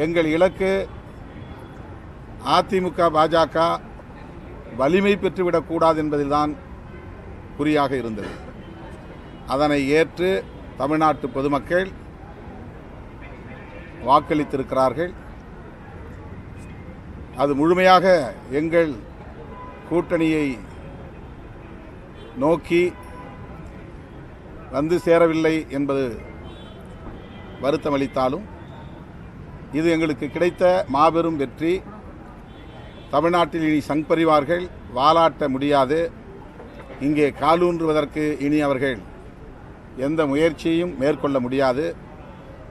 எங்கள் இலக்கு அதிமுக பாஜக வலிமை பெற்றுவிடக்கூடாது என்பதில்தான் குறியாக இருந்தது. அதனை ஏற்று தமிழ்நாட்டு பொதுமக்கள் வாக்களித்திருக்கிறார்கள். அது முழுமையாக எங்கள் கூட்டணியை நோக்கி வந்து சேரவில்லை என்பது வருத்தமளித்தாலும் இது எங்களுக்கு கிடைத்த மாபெரும் வெற்றி. தமிழ்நாட்டில் இனி சங் பரிவார்கள் வாலாட்ட முடியாது. இங்கே காலூன்றுவதற்கு இனி அவர்கள் எந்த முயற்சியையும் மேற்கொள்ள முடியாது.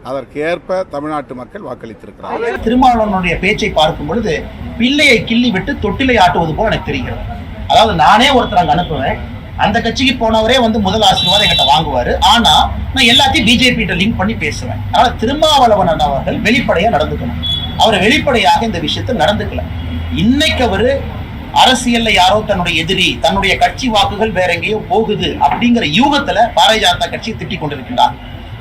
அதற்கேற்ப தமிழ்நாட்டு மக்கள் வாக்களித்திருக்கிறார்கள். திருமாவளவனுடைய பேச்சை பார்க்கும் பொழுது பிள்ளையை கிள்ளி விட்டு தொட்டிலை ஆட்டுவது போல எனக்கு தெரிகிறது. அதாவது நானே ஒருத்தர் அங்க அனுப்புவேன், அந்த கட்சிக்கு போனவரே வந்து முதல் ஆசீர்வாதம் என்கிட்ட வாங்குவாரு, ஆனா நான் எல்லாத்தையும் பிஜேபி கிட்ட லிங்க் பண்ணி பேசுவேன். அதனால திருமாவளவன் அவர்கள் வெளிப்படையா நடந்துக்கணும். அவர் வெளிப்படையாக இந்த விஷயத்தில் நடந்துக்கல. இன்னைக்கு அவரு அரசியல்ல யாரோ தன்னுடைய எதிரி, தன்னுடைய கட்சி வாக்குகள் வேற எங்கேயோ போகுது அப்படிங்கிற யூகத்துல பாரதிய ஜனதா கட்சியை திட்டிக் கொண்டிருக்கின்றார்.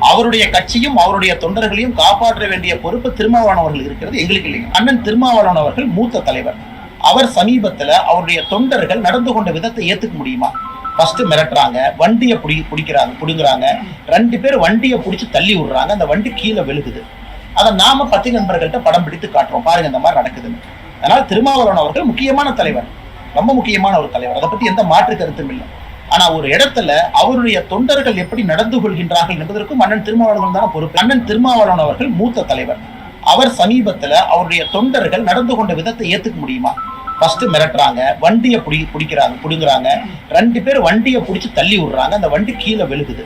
அவருடைய கட்சியும் அவருடைய தொண்டர்களையும் காப்பாற்ற வேண்டிய பொறுப்பு திருமாவளவன் அவர்கள் இருக்கிறது, எங்களுக்கு இல்லைங்க. அண்ணன் திருமாவளவன் அவர்கள் மூத்த தலைவர். அவர் சமீபத்துல அவருடைய தொண்டர்கள் நடந்து கொண்ட விதத்தை ஏத்துக்க முடியுமா? ஃபர்ஸ்ட் மிரட்டுறாங்க, வண்டியை புடுங்குறாங்க, 2 பேர் வண்டியை பிடிச்சி தள்ளி விடுறாங்க, அந்த வண்டி கீழே விழுகுது. அதை நாம பத்திரிகை நண்பர்கள்ட்ட படம் பிடித்து காட்டுறோம், பாருங்க இந்த மாதிரி நடக்குதுன்னு. அதனால திருமாவளவன் அவர்கள் முக்கியமான தலைவர், ரொம்ப முக்கியமான ஒரு தலைவர், அதை பத்தி எந்த மாற்று கருத்தும் இல்லை. ஆனா ஒரு இடத்துல அவருடைய தொண்டர்கள் எப்படி நடந்து கொள்கின்றார்கள் என்பதற்கும் அண்ணன் திருமாவளவன் தானே பொறுப்பு. அண்ணன் திருமாவளவன் அவர்கள் மூத்த தலைவர். அவர் சமீபத்துல அவருடைய தொண்டர்கள் நடந்து கொண்ட விதத்தை ஏத்துக்க முடியுமா? ஃபர்ஸ்ட் மிரட்டுறாங்க, வண்டியை புடுங்குறாங்க, 2 பேர் வண்டியை பிடிச்சி தள்ளி விடுறாங்க, அந்த வண்டி கீழே விழுகுது.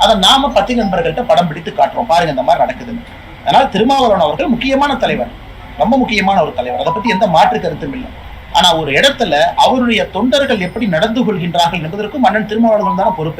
அதை நாம பத்திரிகை நண்பர்கள்ட்ட படம் பிடித்து காட்டுறோம், பாருங்க இந்த மாதிரி நடக்குதுன்னு. அதனால திருமாவளவன் அவர்கள் முக்கியமான தலைவர், ரொம்ப முக்கியமான ஒரு தலைவர், அதை பத்தி எந்த மாற்று கருத்தும் இல்லை. ஆனா ஒரு இடத்துல அவருடைய தொண்டர்கள் எப்படி நடந்து கொள்கின்றார்கள் என்பதற்கும் அண்ணன் திருமாவளவன் தானே பொறுப்பு.